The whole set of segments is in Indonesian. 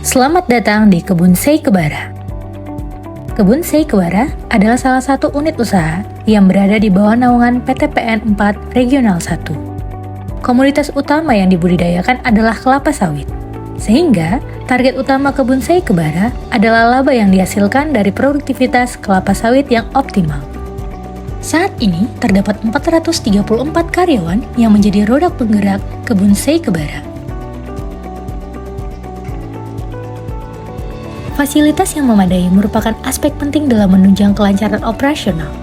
Selamat datang di Kebun Sei Kebara. Kebun Sei Kebara adalah salah satu unit usaha yang berada di bawah naungan PT PN 4 Regional 1. Komoditas utama yang dibudidayakan adalah kelapa sawit, sehingga target utama Kebun Sei Kebara adalah laba yang dihasilkan dari produktivitas kelapa sawit yang optimal. Saat ini terdapat 434 karyawan yang menjadi roda penggerak Kebun Sei Kebara. Fasilitas yang memadai merupakan aspek penting dalam menunjang kelancaran operasional.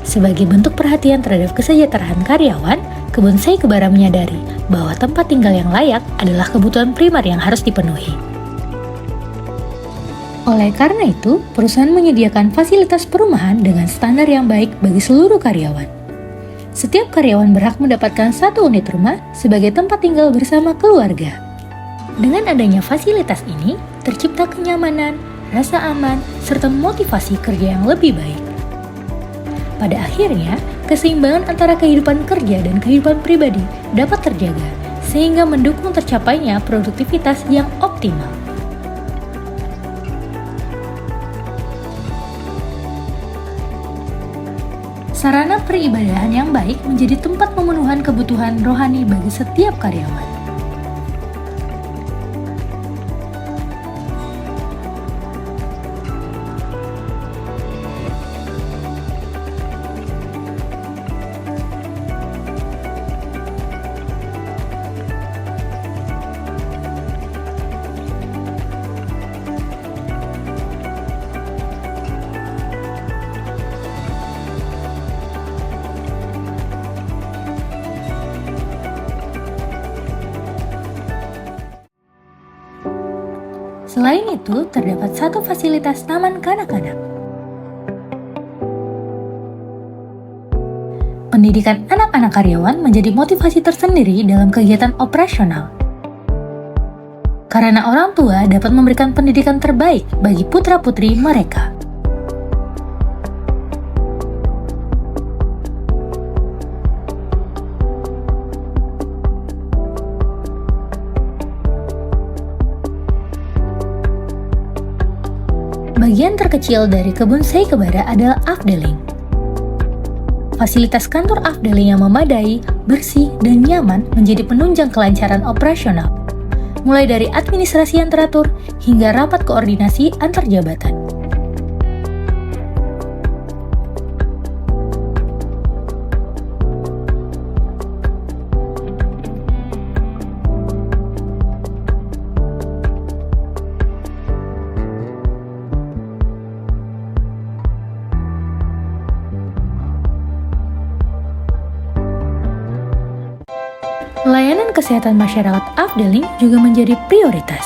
Sebagai bentuk perhatian terhadap kesejahteraan karyawan, Kebun Sei Kebara menyadari bahwa tempat tinggal yang layak adalah kebutuhan primer yang harus dipenuhi. Oleh karena itu, perusahaan menyediakan fasilitas perumahan dengan standar yang baik bagi seluruh karyawan. Setiap karyawan berhak mendapatkan satu unit rumah sebagai tempat tinggal bersama keluarga. Dengan adanya fasilitas ini, tercipta kenyamanan, rasa aman, serta motivasi kerja yang lebih baik. Pada akhirnya, keseimbangan antara kehidupan kerja dan kehidupan pribadi dapat terjaga, sehingga mendukung tercapainya produktivitas yang optimal. Sarana peribadahan yang baik menjadi tempat pemenuhan kebutuhan rohani bagi setiap karyawan. Selain itu, terdapat satu fasilitas taman kanak-kanak. Pendidikan anak-anak karyawan menjadi motivasi tersendiri dalam kegiatan operasional. Karena orang tua dapat memberikan pendidikan terbaik bagi putra-putri mereka. Bagian terkecil dari Kebun Sei Kebara adalah Afdeling. Fasilitas kantor Afdeling yang memadai, bersih, dan nyaman menjadi penunjang kelancaran operasional, mulai dari administrasi yang teratur hingga rapat koordinasi antar jabatan. Layanan kesehatan masyarakat Afdeling juga menjadi prioritas.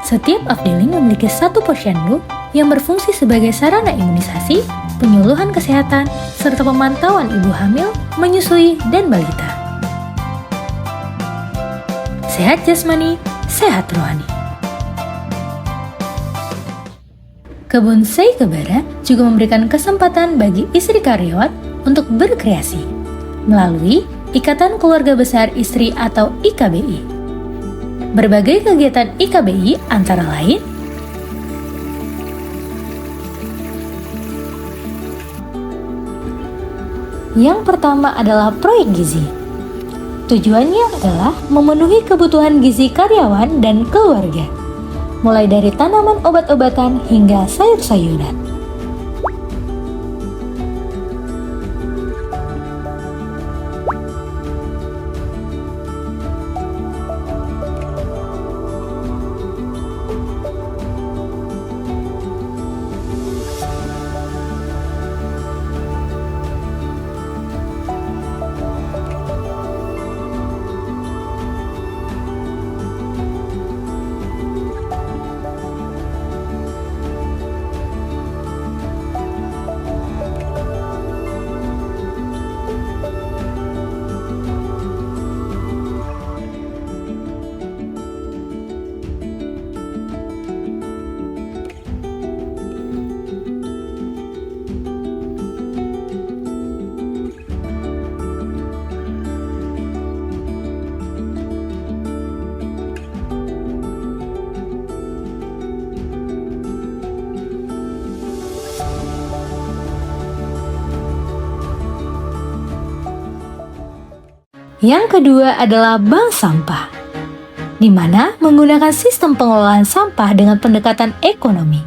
Setiap Afdeling memiliki satu posyandu yang berfungsi sebagai sarana imunisasi, penyuluhan kesehatan, serta pemantauan ibu hamil, menyusui, dan balita. Sehat jasmani, sehat rohani. Kebun Sei Kebara juga memberikan kesempatan bagi istri karyawan untuk berkreasi melalui Ikatan Keluarga Besar Istri atau IKBI. Berbagai kegiatan IKBI antara lain yang pertama adalah proyek gizi. Tujuannya adalah memenuhi kebutuhan gizi karyawan dan keluarga, mulai dari tanaman obat-obatan hingga sayur-sayuran. Yang kedua adalah bank sampah, di mana menggunakan sistem pengelolaan sampah dengan pendekatan ekonomi.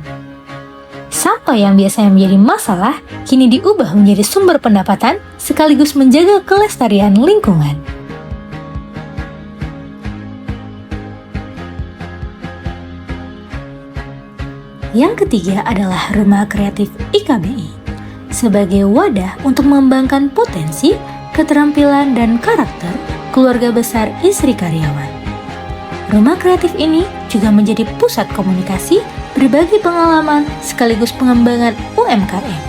Sampah yang biasanya menjadi masalah kini diubah menjadi sumber pendapatan sekaligus menjaga kelestarian lingkungan. Yang ketiga adalah Rumah Kreatif IKBI, sebagai wadah untuk mengembangkan potensi, keterampilan, dan karakter keluarga besar istri karyawan. Rumah kreatif ini juga menjadi pusat komunikasi, berbagi pengalaman, sekaligus pengembangan UMKM.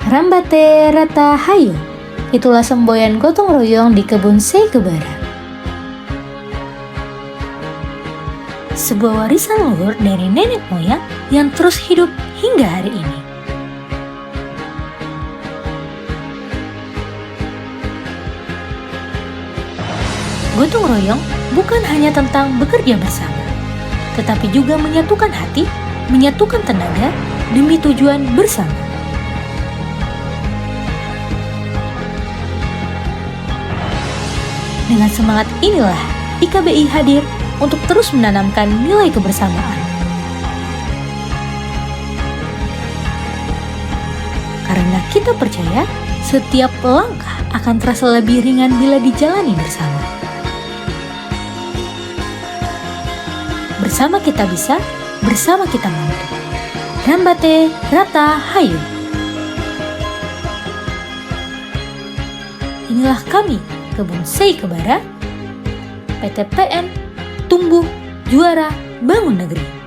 Rambate Rata Hayo, itulah semboyan gotong royong di kebun Seikebara. Sebuah warisan luhur dari nenek moyang yang terus hidup hingga hari ini. Gotong royong bukan hanya tentang bekerja bersama, tetapi juga menyatukan hati, menyatukan tenaga demi tujuan bersama. Dengan semangat inilah IKBI hadir untuk terus menanamkan nilai kebersamaan. Karena kita percaya setiap langkah akan terasa lebih ringan bila dijalani bersama. Bersama kita bisa, bersama kita mampu. Rambate Rata Hayo. Inilah kami, Kebun Seikebara, PT PN, tumbuh, juara, bangun negeri.